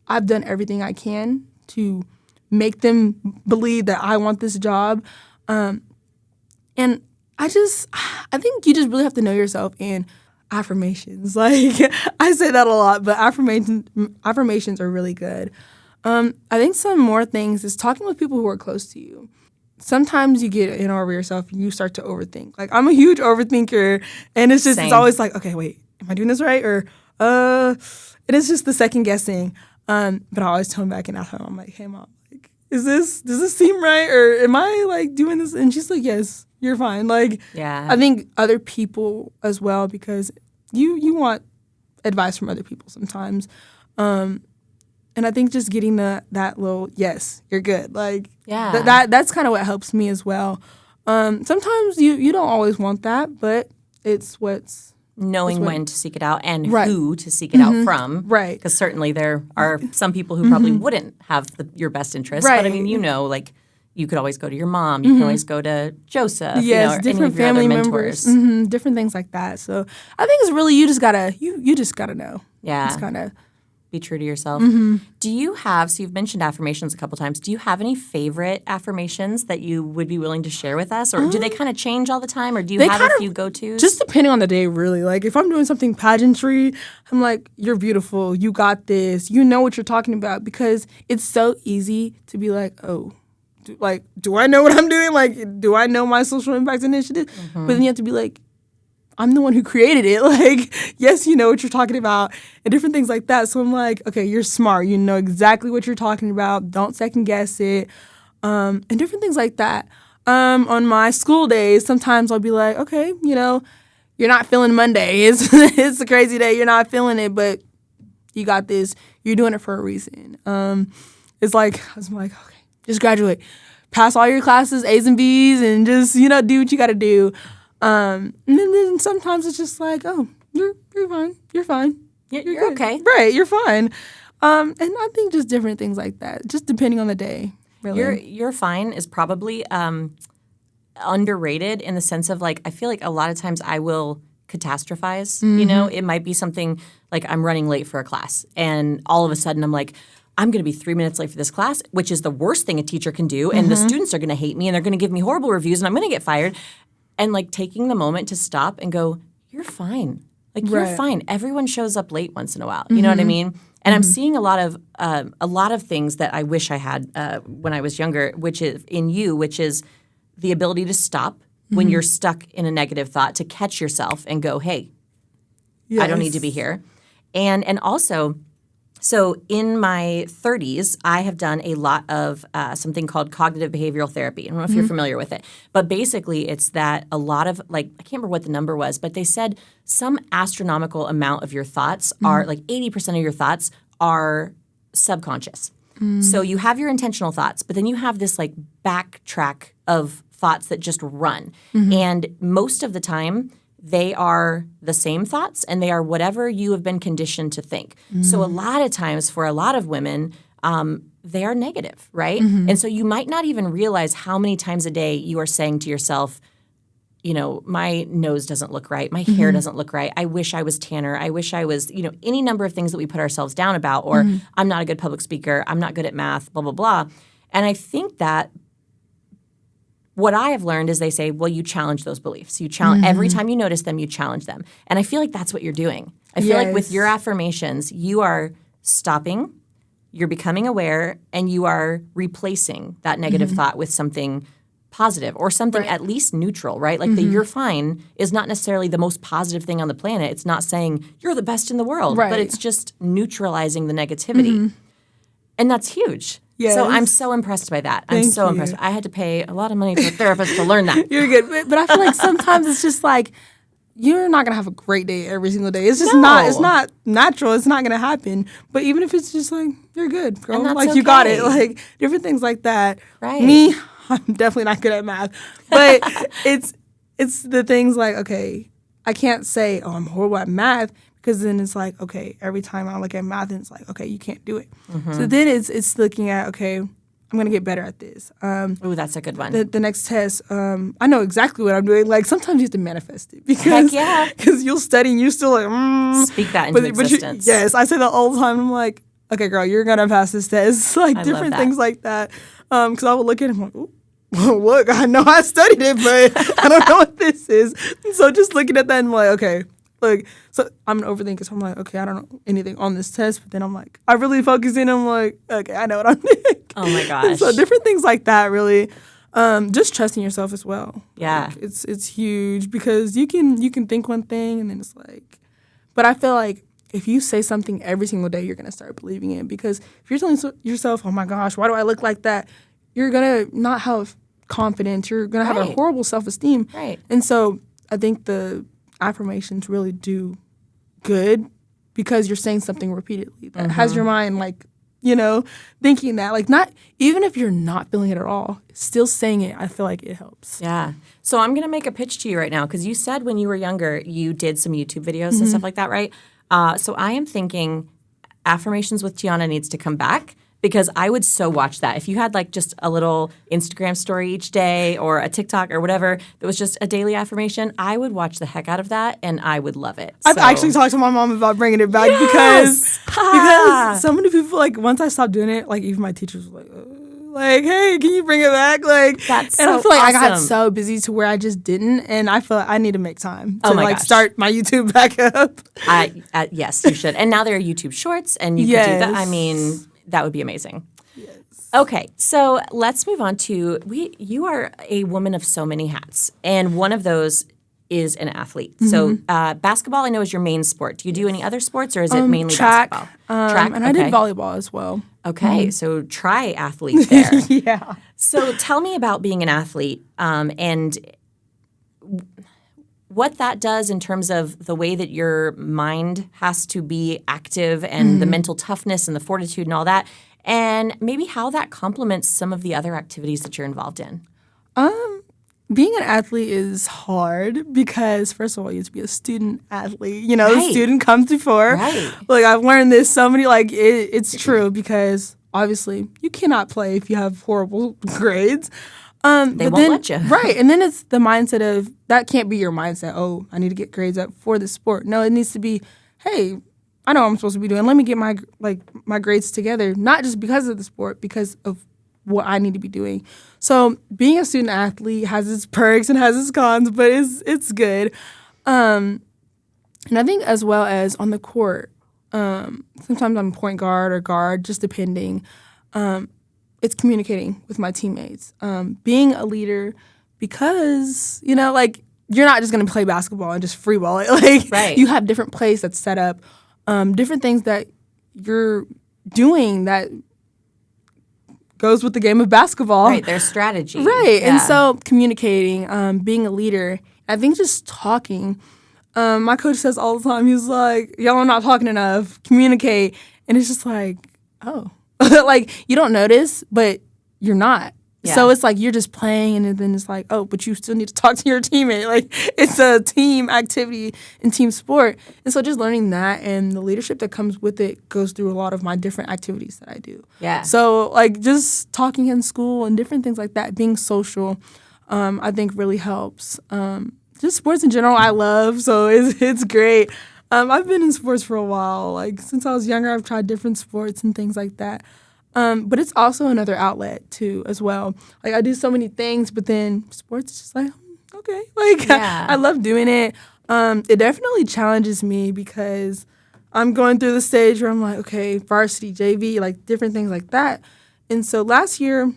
Speaker 2: I've done everything I can to make them believe that I want this job. And I think you just really have to know yourself. And affirmations, like I say that a lot, but affirmations are really good. I think some more things is talking with people who are close to you. Sometimes you get in over yourself and you start to overthink. Like I'm a huge overthinker, and it's just It's always like, okay, wait, am I doing this right? Or it is just the second guessing. But I always tone back, and at home I'm like, hey mom, like, does this seem right, or am I like doing this? And she's like, yes, you're fine. Like,
Speaker 1: yeah,
Speaker 2: I think other people as well, because you want advice from other people sometimes. And I think just getting that little, yes, you're good. Like, that's kind of what helps me as well. Sometimes you don't always want that, but it's what's...
Speaker 1: Knowing when to seek it out and who to seek it out from.
Speaker 2: Right.
Speaker 1: Because certainly there are some people who probably wouldn't have your best interest.
Speaker 2: Right.
Speaker 1: But I mean, like, you could always go to your mom. You can always go to Joseph.
Speaker 2: Yes,
Speaker 1: or
Speaker 2: different
Speaker 1: any of your
Speaker 2: family
Speaker 1: other
Speaker 2: members.
Speaker 1: mentors.
Speaker 2: Different things like that. So I think it's really, you just gotta know.
Speaker 1: Yeah.
Speaker 2: It's kind of...
Speaker 1: Be true to yourself. Do you have, so you've mentioned affirmations a couple times. Do you have any favorite affirmations that you would be willing to share with us? Or do they kind of change all the time? Or do you have a few go-tos?
Speaker 2: Just depending on the day, really. Like, if I'm doing something pageantry, I'm like, you're beautiful. You got this. You know what you're talking about. Because it's so easy to be like, oh, do I know what I'm doing? Like, do I know my social impact initiative? But then you have to be like, I'm the one who created it. Like, yes, you know what you're talking about and different things like that. So I'm like, okay, you're smart. You know exactly what you're talking about. Don't second guess it. And different things like that. On my school days, sometimes I'll be like, okay, you're not feeling Monday. It's a crazy day. You're not feeling it, but you got this. You're doing it for a reason. It's like, I was like, okay, just graduate. Pass all your classes, A's and B's, and just, do what you got to do. And then sometimes it's just like, oh, you're fine. You're fine.
Speaker 1: You're okay.
Speaker 2: Right, you're fine. And I think just different things like that, just depending on the day, really.
Speaker 1: You're fine is probably underrated in the sense of, like, I feel like a lot of times I will catastrophize. It might be something like I'm running late for a class, and all of a sudden I'm like, I'm going to be 3 minutes late for this class, which is the worst thing a teacher can do, and the students are going to hate me, and they're going to give me horrible reviews, and I'm going to get fired. And, like, taking the moment to stop and go, you're fine. Like, you're fine. Everyone shows up late once in a while. You know what I mean? And I'm seeing a lot of things that I wish I had when I was younger, which is the ability to stop when you're stuck in a negative thought, to catch yourself and go, hey, I don't need to be here. And also, so in my 30s, I have done a lot of something called cognitive behavioral therapy. I don't know if you're familiar with it. But basically, it's that a lot of, like, I can't remember what the number was, but they said some astronomical amount of your thoughts are, like 80% of your thoughts are subconscious. So you have your intentional thoughts, but then you have this, like, backtrack of thoughts that just run. And most of the time, they are the same thoughts, and they are whatever you have been conditioned to think. So a lot of times for a lot of women, they are negative, right? And so you might not even realize how many times a day you are saying to yourself, my nose doesn't look right. My hair doesn't look right. I wish I was tanner. I wish I was, any number of things that we put ourselves down about, or I'm not a good public speaker. I'm not good at math, blah, blah, blah. And I think that what I have learned is they say, well, you challenge those beliefs. You challenge every time you notice them, you challenge them. And I feel like that's what you're doing. I feel like with your affirmations, you are stopping, you're becoming aware, and you are replacing that negative thought with something positive or something at least neutral, right? Like the you're fine is not necessarily the most positive thing on the planet. It's not saying you're the best in the world, but it's just neutralizing the negativity. And that's huge. Yes. So I'm so impressed by that. I'm so impressed. I had to pay a lot of money to a therapist to learn that.
Speaker 2: You're good. But I feel like sometimes it's just like, you're not going to have a great day every single day. It's just not, it's not natural. It's not going to happen. But even if it's just like, you're good, girl. Like, you got it. Like, different things like that.
Speaker 1: Right.
Speaker 2: Me, I'm definitely not good at math. But it's the things like, okay, I can't say, oh, I'm horrible at math. Because then it's like, okay, every time I look at math, and it's like, okay, you can't do it. So then it's looking at, okay, I'm going to get better at this.
Speaker 1: Ooh, that's a good one.
Speaker 2: The next test, I know exactly what I'm doing. Like, sometimes you have to manifest it. Because you'll study and you're still like,
Speaker 1: Speak that into existence.
Speaker 2: Yes, I say that all the time. I'm like, okay, girl, you're going to pass this test. Like, different things like that. Because I would look at it and I'm like, ooh. Look, I know I studied it, but I don't know what this is. So just looking at that and I'm like, okay. Like, so I'm an overthinker, so I'm like, okay, I don't know anything on this test, but then I'm like, I really focus in, I'm like, okay, I know what I'm doing.
Speaker 1: Oh my gosh.
Speaker 2: And so different things like that, really. Just trusting yourself as well.
Speaker 1: Yeah.
Speaker 2: Like, it's huge because you can think one thing and then it's like, but I feel like if you say something every single day, you're going to start believing it, because if you're telling yourself, oh my gosh, why do I look like that? You're going to not have confidence. You're going to have a horrible self-esteem.
Speaker 1: Right.
Speaker 2: And so I think the affirmations really do good because you're saying something repeatedly that has your mind like, thinking that. Like, not even if you're not feeling it at all, still saying it, I feel like it helps.
Speaker 1: Yeah. So I'm going to make a pitch to you right now because you said when you were younger you did some YouTube videos and stuff like that, right? So I am thinking Affirmations with Tiana needs to come back because I would so watch that. If you had like just a little Instagram story each day or a TikTok or whatever that was just a daily affirmation, I would watch the heck out of that and I would love it.
Speaker 2: I've actually talked to my mom about bringing it back because so many people, like, once I stopped doing it, like, even my teachers were like, hey, can you bring it back? Like,
Speaker 1: that's
Speaker 2: and
Speaker 1: so
Speaker 2: I feel like
Speaker 1: awesome.
Speaker 2: I got so busy to where I just didn't, and I feel like I need to make time to
Speaker 1: gosh.
Speaker 2: start my YouTube back up.
Speaker 1: Yes, you should. And now there are YouTube Shorts, and you can do that. I mean, that would be amazing.
Speaker 2: Yes.
Speaker 1: Okay, so let's move on to you are a woman of so many hats, and one of those is an athlete. So basketball, I know, is your main sport. Do you do any other sports, or is it mainly
Speaker 2: track,
Speaker 1: basketball? Track,
Speaker 2: and I did volleyball as well.
Speaker 1: Okay, so triathlete there.
Speaker 2: Yeah.
Speaker 1: So tell me about being an athlete and what that does in terms of the way that your mind has to be active and the mental toughness and the fortitude and all that, and maybe how that complements some of the other activities that you're involved in.
Speaker 2: Being an athlete is hard because, first of all, you have to be a student athlete. The
Speaker 1: Right.
Speaker 2: student comes before.
Speaker 1: Right.
Speaker 2: Like, I've learned this so many, like, it's true because, obviously, you cannot play if you have horrible grades.
Speaker 1: They won't let you.
Speaker 2: Right. And then it's the mindset of, that can't be your mindset, oh, I need to get grades up for the sport. No, it needs to be, hey, I know what I'm supposed to be doing. Let me get my grades together, not just because of the sport, because of what I need to be doing. So being a student athlete has its perks and has its cons, but it's good. And I think as well as on the court, sometimes I'm point guard or guard, just depending. It's communicating with my teammates, being a leader because, you're not just going to play basketball and just free ball it. Like,
Speaker 1: right.
Speaker 2: You have different plays that's set up, different things that you're doing that goes with the game of basketball.
Speaker 1: Right, there's strategy.
Speaker 2: Right,
Speaker 1: Yeah.
Speaker 2: and so communicating, being a leader, I think just talking. My coach says all the time, he's like, y'all are not talking enough, communicate. And it's just like, oh. Like, you don't notice, but you're not.
Speaker 1: Yeah.
Speaker 2: So it's like you're just playing, and then it's like, oh, but you still need to talk to your teammate. Like, it's a team activity and team sport. And so just learning that and the leadership that comes with it goes through a lot of my different activities that I do.
Speaker 1: Yeah.
Speaker 2: So, like, just talking in school and different things like that, being social, I think really helps. Just sports in general, I love, so it's great. I've been in sports for a while. Like, since I was younger, I've tried different sports and things like that. But it's also another outlet, too, as well. Like, I do so many things, but then sports is just like, okay. Like,
Speaker 1: Yeah.
Speaker 2: I love doing it. It definitely challenges me because I'm going through the stage where I'm like, okay, varsity, JV, like, different things like that. And so last year,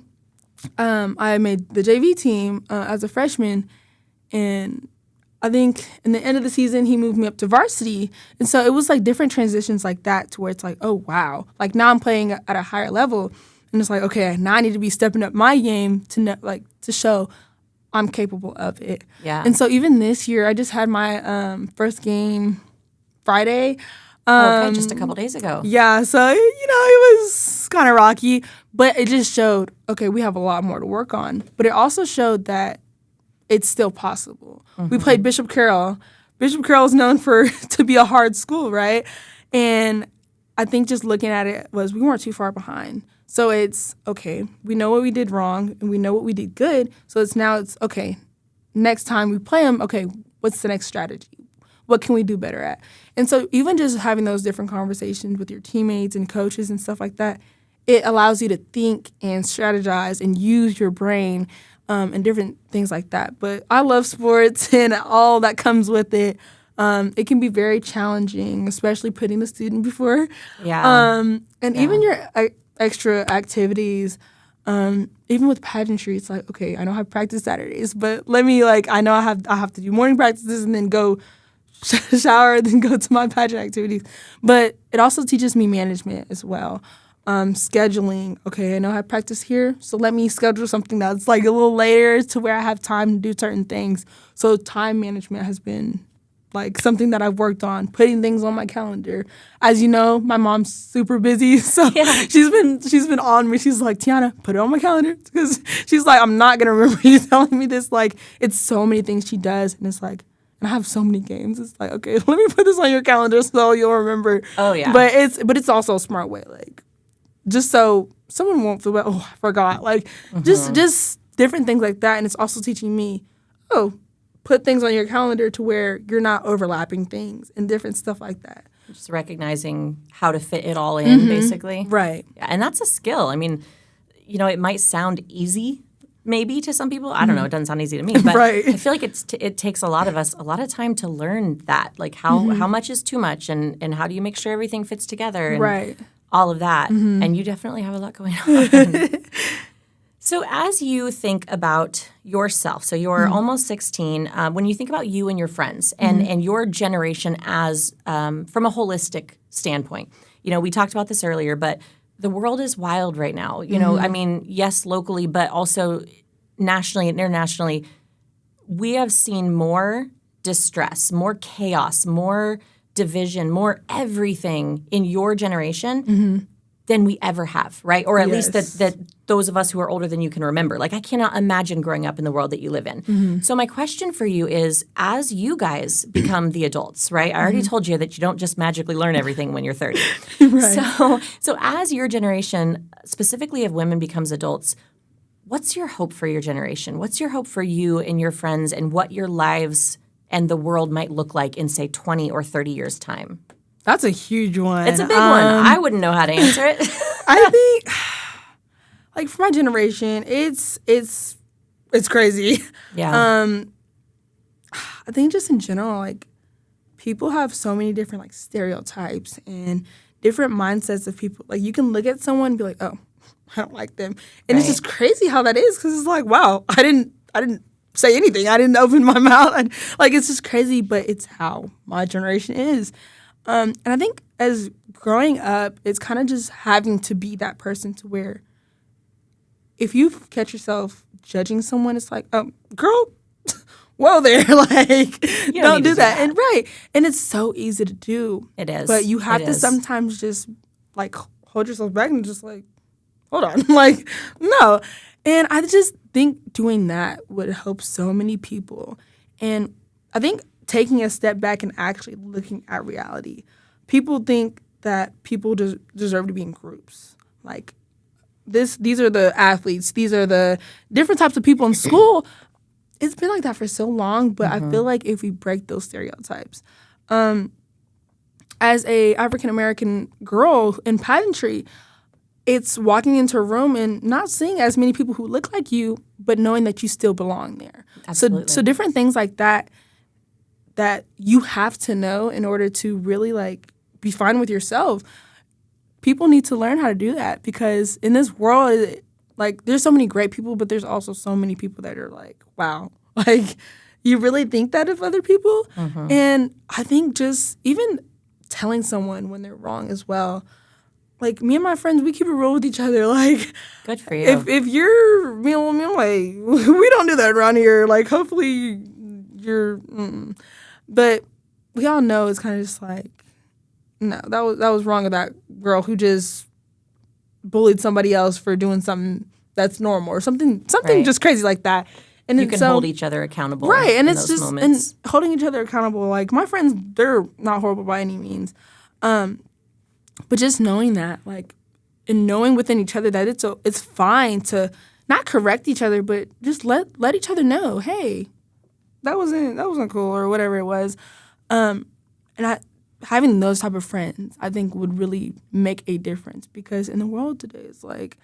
Speaker 2: I made the JV team as a freshman, and I think in the end of the season, he moved me up to varsity. And so it was like different transitions like that to where it's like, oh, wow. Like, now I'm playing at a higher level. And it's like, okay, now I need to be stepping up my game to show I'm capable of it.
Speaker 1: Yeah.
Speaker 2: And so even this year, I just had my first game Friday.
Speaker 1: Okay, just a couple days ago.
Speaker 2: Yeah, so, it was kind of rocky. But it just showed, okay, we have a lot more to work on. But it also showed that it's still possible. We played Bishop Carroll. Bishop Carroll is known to be a hard school, right? And I think just looking at it was we weren't too far behind. So it's, okay, we know what we did wrong and we know what we did good. So it's okay, next time we play them, okay, what's the next strategy? What can we do better at? And so even just having those different conversations with your teammates and coaches and stuff like that, it allows you to think and strategize and use your brain and different things like that. But I love sports and all that comes with it. It can be very challenging, especially putting the student before.
Speaker 1: Yeah.
Speaker 2: Even your extra activities, even with pageantry, it's like, okay, I know I have practice Saturdays, but I know I have to do morning practices and then go shower, then go to my pageant activities. But it also teaches me management as well. Scheduling, okay, I know I have practice here, so let me schedule something that's like a little later to where I have time to do certain things. So time management has been like something that I've worked on, putting things on my calendar. As you know, my mom's super busy, so she's been on me. She's like, Tiana, put it on my calendar, because she's like, I'm not gonna remember you telling me this. Like, it's so many things she does, and it's like, and I have so many games. It's like, okay, let me put this on your calendar so you'll remember.
Speaker 1: Oh yeah.
Speaker 2: But it's also a smart way, like, just so someone won't feel bad. Oh, I forgot. Like, just different things like that, and it's also teaching me, put things on your calendar to where you're not overlapping things and different stuff like that.
Speaker 1: Just recognizing how to fit it all in, basically.
Speaker 2: Right.
Speaker 1: Yeah, and that's a skill. I mean, it might sound easy maybe to some people. I don't know. It doesn't sound easy to me. But
Speaker 2: Right.
Speaker 1: I feel like it takes a lot of us a lot of time to learn that. Like how much is too much and how do you make sure everything fits together and
Speaker 2: Right.
Speaker 1: all of that. And you definitely have a lot going on. So as you think about yourself, so you're almost 16, when you think about you and your friends and your generation as from a holistic standpoint, we talked about this earlier, but the world is wild right now. I mean, yes, locally, but also nationally and internationally, we have seen more distress, more chaos, more division, more everything in your generation than we ever have, right? Or at least that those of us who are older than you can remember. Like, I cannot imagine growing up in the world that you live in. So my question for you is, as you guys become the adults, right? I already told you that you don't just magically learn everything when you're 30.
Speaker 2: Right.
Speaker 1: So as your generation, specifically of women, becomes adults, what's your hope for your generation? What's your hope for you and your friends and what your lives and the world might look like in, say, 20 or 30 years' time?
Speaker 2: That's a huge one.
Speaker 1: It's a big one. I wouldn't know how to answer it.
Speaker 2: I think, like, for my generation, it's crazy.
Speaker 1: Yeah.
Speaker 2: I think just in general, like, people have so many different, like, stereotypes and different mindsets of people. Like, you can look at someone and be like, oh, I don't like them. And it's just crazy how that is, because it's like, wow, I didn't say anything. I didn't open my mouth. Like, it's just crazy, but it's how my generation is. And I think as growing up, it's kind of just having to be that person to where if you catch yourself judging someone, it's like, girl, whoa there, like, don't do that. And and it's so easy to do.
Speaker 1: It is.
Speaker 2: But you have to sometimes just, like, hold yourself back and just, like, hold on, like, no. And I just think doing that would help so many people. And I think taking a step back and actually looking at reality. People think that people deserve to be in groups. Like, these are the athletes. These are the different types of people in school. It's been like that for so long, but I feel like if we break those stereotypes. As a African-American girl in pageantry, it's walking into a room and not seeing as many people who look like you, but knowing that you still belong there.
Speaker 1: Absolutely.
Speaker 2: So different things like that you have to know in order to really, like, be fine with yourself. People need to learn how to do that, because in this world, like, there's so many great people, but there's also so many people that are like, wow, like, you really think that of other people? And I think just even telling someone when they're wrong as well. Like, me and my friends, we keep it real with each other. Like,
Speaker 1: good for you.
Speaker 2: If you're, me, I'm like, we don't do that around here. Like, hopefully you're, but we all know it's kind of just like, no, that was wrong with that girl who just bullied somebody else for doing something that's normal or something just crazy like that. And
Speaker 1: you can hold each other accountable,
Speaker 2: right? And
Speaker 1: in
Speaker 2: it's
Speaker 1: those
Speaker 2: just
Speaker 1: moments.
Speaker 2: And holding each other accountable. Like, my friends, they're not horrible by any means, but just knowing that, like, and knowing within each other that it's fine to not correct each other, but just let each other know, hey, that wasn't cool or whatever it was. And having those type of friends, I think, would really make a difference, because in the world today, it's like,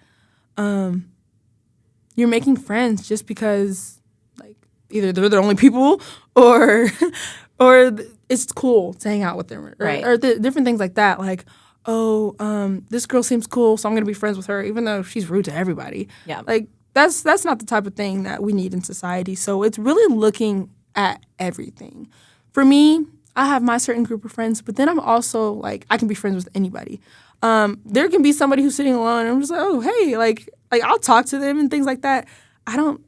Speaker 2: you're making friends just because, like, either they're the only people or it's cool to hang out with them, or different things like that. Like, this girl seems cool, so I'm gonna be friends with her, even though she's rude to everybody.
Speaker 1: Yeah,
Speaker 2: like, that's not the type of thing that we need in society. So it's really looking at everything. For me, I have my certain group of friends, but then I'm also, like, I can be friends with anybody. There can be somebody who's sitting alone, and I'm just like, oh, hey, like I'll talk to them and things like that. I don't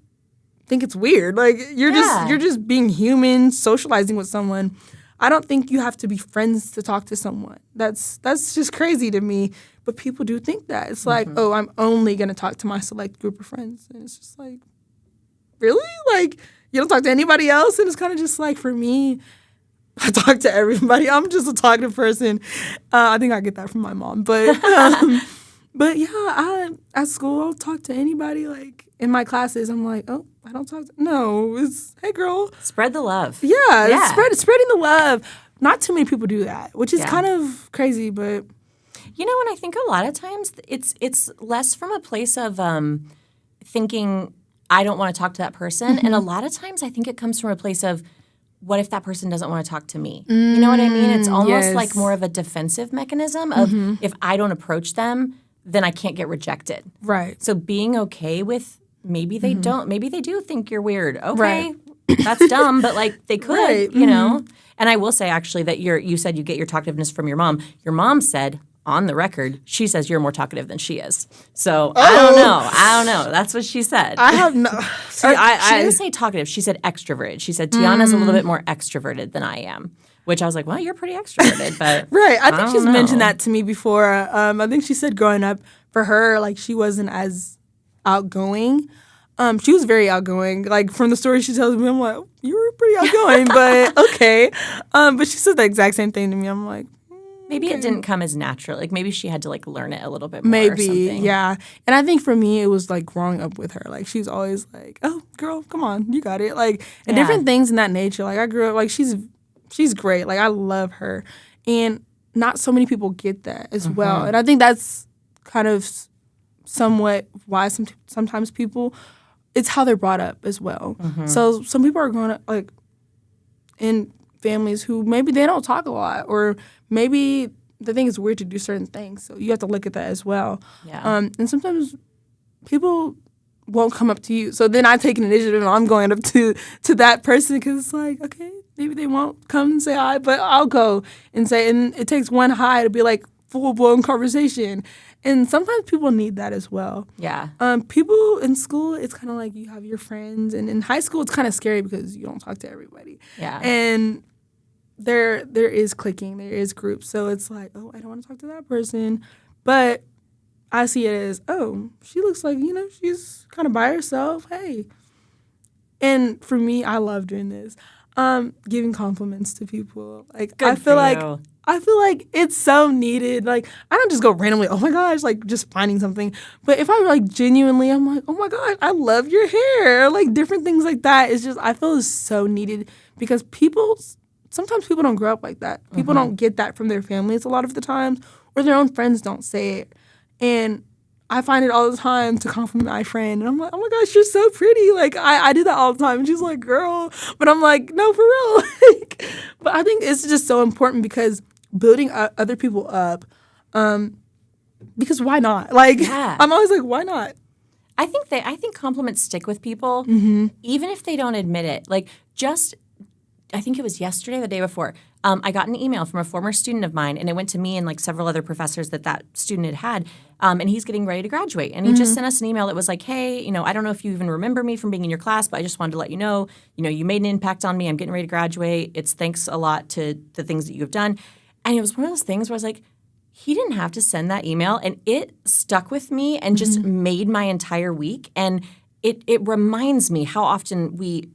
Speaker 2: think it's weird. Like, you're just being human, socializing with someone. I don't think you have to be friends to talk to someone. That's just crazy to me. But people do think that. It's like, oh, I'm only going to talk to my select group of friends. And it's just like, really? Like, you don't talk to anybody else? And it's kind of just like, for me, I talk to everybody. I'm just a talkative person. I think I get that from my mom. But yeah, at school, I'll talk to anybody. Like, in my classes, I'm like, oh, I don't talk to... No, it's, hey, girl.
Speaker 1: Spread the love.
Speaker 2: Yeah. It's spreading the love. Not too many people do that, which is kind of crazy, but...
Speaker 1: You know, and I think a lot of times it's less from a place of thinking, I don't want to talk to that person. And a lot of times I think it comes from a place of, what if that person doesn't want to talk to me? You know what I mean? It's almost like more of a defensive mechanism of if I don't approach them, then I can't get rejected.
Speaker 2: Right.
Speaker 1: So being okay with maybe they don't, maybe they do think you're weird. Okay, that's dumb, but like they could, you know? And I will say actually that you said you get your talkativeness from your mom. Your mom said, on the record, she says you're more talkative than she is. So I don't know. That's what she said.
Speaker 2: I have no...
Speaker 1: She didn't say talkative. She said extroverted. She said Tiana's a little bit more extroverted than I am. Which I was like, well, you're pretty extroverted, but
Speaker 2: right. I think she's mentioned that to me before. I think she said growing up, for her, like, she wasn't as outgoing. She was very outgoing. Like, from the story she tells me, I'm like, you were pretty outgoing, but okay. But she said the exact same thing to me. I'm like,
Speaker 1: maybe it didn't come as natural. Like, maybe she had to, like, learn it a little bit more or something.
Speaker 2: Yeah. And I think for me, it was, like, growing up with her. Like, she was always like, oh, girl, come on, you got it. Like, and different things in that nature. Like, I grew up, like, she's great. Like, I love her. And not so many people get that as well. And I think that's kind of somewhat why sometimes people, it's how they're brought up as well. So some people are growing up, like, in families who maybe they don't talk a lot, or maybe they think it's weird to do certain things. So you have to look at that as well. Yeah. And sometimes people won't come up to you. So then I take an initiative and I'm going up to that person because it's like, okay, maybe they won't come and say hi, but I'll go and say, and it takes one hi to be like full-blown conversation. And sometimes people need that as well.
Speaker 1: Yeah.
Speaker 2: People in school, it's kind of like you have your friends. And in high school, it's kind of scary because you don't talk to everybody.
Speaker 1: Yeah.
Speaker 2: And there is cliquing, there is groups. So it's like, oh, I don't want to talk to that person. But I see it as, oh, she looks like, you know, she's kind of by herself. Hey. And for me, I love doing this. Giving compliments to people. Like, I feel like it's so needed. Like, I don't just go randomly, oh my gosh, like just finding something. But if I like genuinely, I'm like, oh my God, I love your hair. Like different things like that. It's just, I feel it's so needed because sometimes people don't grow up like that. People don't get that from their families a lot of the times, or their own friends don't say it. And I find it all the time to compliment my friend. And I'm like, oh my gosh, you're so pretty. Like, I do that all the time. And she's like, girl. But I'm like, no, for real. But I think it's just so important because building other people up, because why not? Like, I'm always like, why not?
Speaker 1: I think compliments stick with people, even if they don't admit it. Like, I think it was yesterday, the day before, I got an email from a former student of mine, and it went to me and like several other professors that student had, and he's getting ready to graduate. And he just sent us an email that was like, hey, you know, I don't know if you even remember me from being in your class, but I just wanted to let you know, you made an impact on me. I'm getting ready to graduate. It's thanks a lot to the things that you've done. And it was one of those things where I was like, he didn't have to send that email, and it stuck with me and just made my entire week. And it reminds me how often we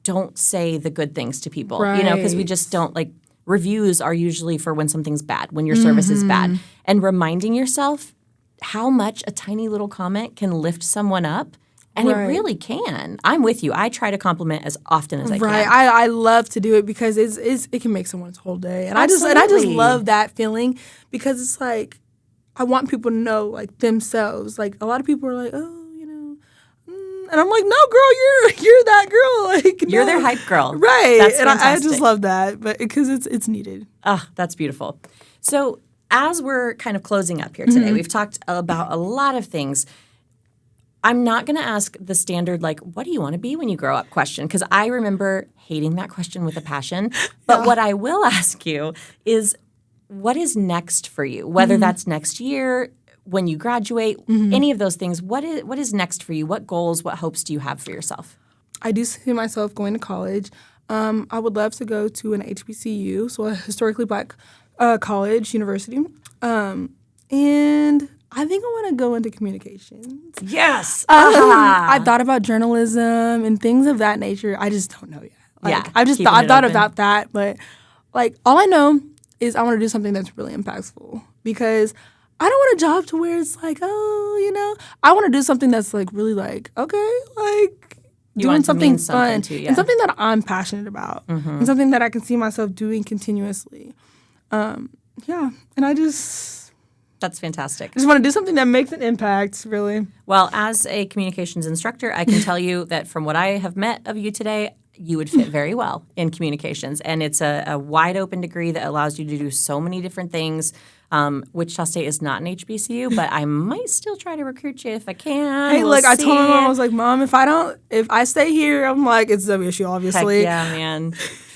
Speaker 1: don't say the good things to people, because we just don't, like, reviews are usually for when something's bad, when your service is bad. And reminding yourself how much a tiny little comment can lift someone up. And it really can. I'm with you. I try to compliment as often as I can.
Speaker 2: Right. I love to do it because it can make someone's whole day. And I just love that feeling because it's like I want people to know like themselves. Like a lot of people are like, oh, and I'm like, no, girl, you're that girl. Like
Speaker 1: you're their hype girl.
Speaker 2: Right.
Speaker 1: That's
Speaker 2: and
Speaker 1: fantastic.
Speaker 2: I just love that, but because it's needed.
Speaker 1: Ah, that's beautiful. So as we're kind of closing up here today, we've talked about a lot of things. I'm not going to ask the standard, like, what do you want to be when you grow up question? Because I remember hating that question with a passion. But what I will ask you is, what is next for you? Whether that's next year, when you graduate, any of those things, what is next for you? What goals, what hopes do you have for yourself?
Speaker 2: I do see myself going to college. I would love to go to an HBCU, so a historically black college, university. And I think I want to go into communications.
Speaker 1: Yes.
Speaker 2: I thought about journalism and things of that nature. I just don't know yet. I thought about that, but like all I know is I want to do something that's really impactful because I don't want a job to where it's like, I want to do something that's like really like, okay, like doing something fun and something that I'm passionate about and something that I can see myself doing continuously. And
Speaker 1: That's fantastic.
Speaker 2: I just want to do something that makes an impact, really.
Speaker 1: Well, as a communications instructor, I can tell you that from what I have met of you today, you would fit very well in communications. And it's a wide open degree that allows you to do so many different things. Wichita State is not an HBCU, but I might still try to recruit you if I can.
Speaker 2: Hey, look, I told my mom, I was like, Mom, if I stay here, I'm like, it's WSU, obviously.
Speaker 1: Heck yeah, man.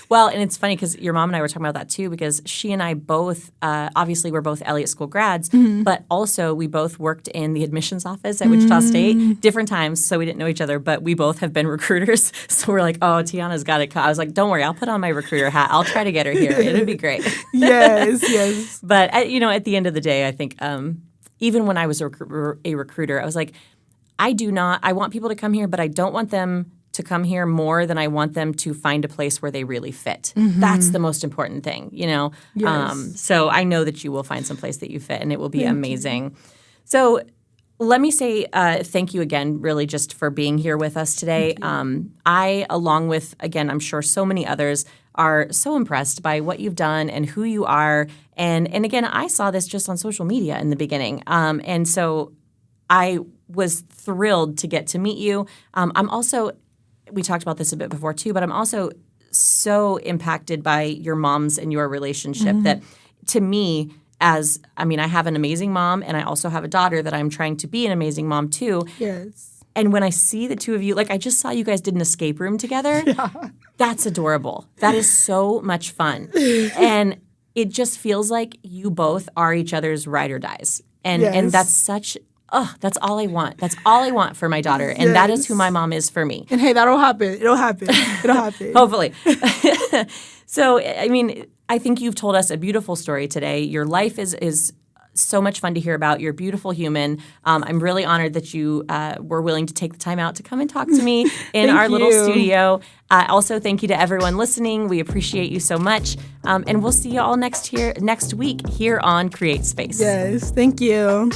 Speaker 1: Well, and it's funny because your mom and I were talking about that too, because she and I both, obviously we're both Elliott School grads, but also we both worked in the admissions office at Wichita State, different times, so we didn't know each other, but we both have been recruiters. So we're like, oh, Tiana's got it. I was like, don't worry, I'll put on my recruiter hat. I'll try to get her here. It'll be great.
Speaker 2: Yes.
Speaker 1: But, at the end of the day, I think even when I was a recruiter, I was like, I want people to come here, but I don't want them to come here more than I want them to find a place where they really fit. That's the most important thing, Yes. So I know that you will find some place that you fit, and it will be amazing. So let me say thank you again, really, just for being here with us today. I, along with, again, I'm sure so many others, are so impressed by what you've done and who you are. And again, I saw this just on social media in the beginning. And so I was thrilled to get to meet you. I'm also, we talked about this a bit before too, but I'm also so impacted by your mom's and your relationship that to me, I have an amazing mom and I also have a daughter that I'm trying to be an amazing mom too.
Speaker 2: Yes.
Speaker 1: And when I see the two of you, like I just saw you guys did an escape room together. Yeah. That's adorable. That is so much fun. And it just feels like you both are each other's ride or dies. And that's such that's all I want. That's all I want for my daughter. And that is who my mom is for me.
Speaker 2: And hey, that'll happen. It'll happen.
Speaker 1: Hopefully. So, I think you've told us a beautiful story today. Your life is so much fun to hear about. You're a beautiful human. I'm really honored that you were willing to take the time out to come and talk to me in our little studio. Also, thank you to everyone listening. We appreciate you so much. And we'll see you all next week here on Create Space.
Speaker 2: Yes, thank you.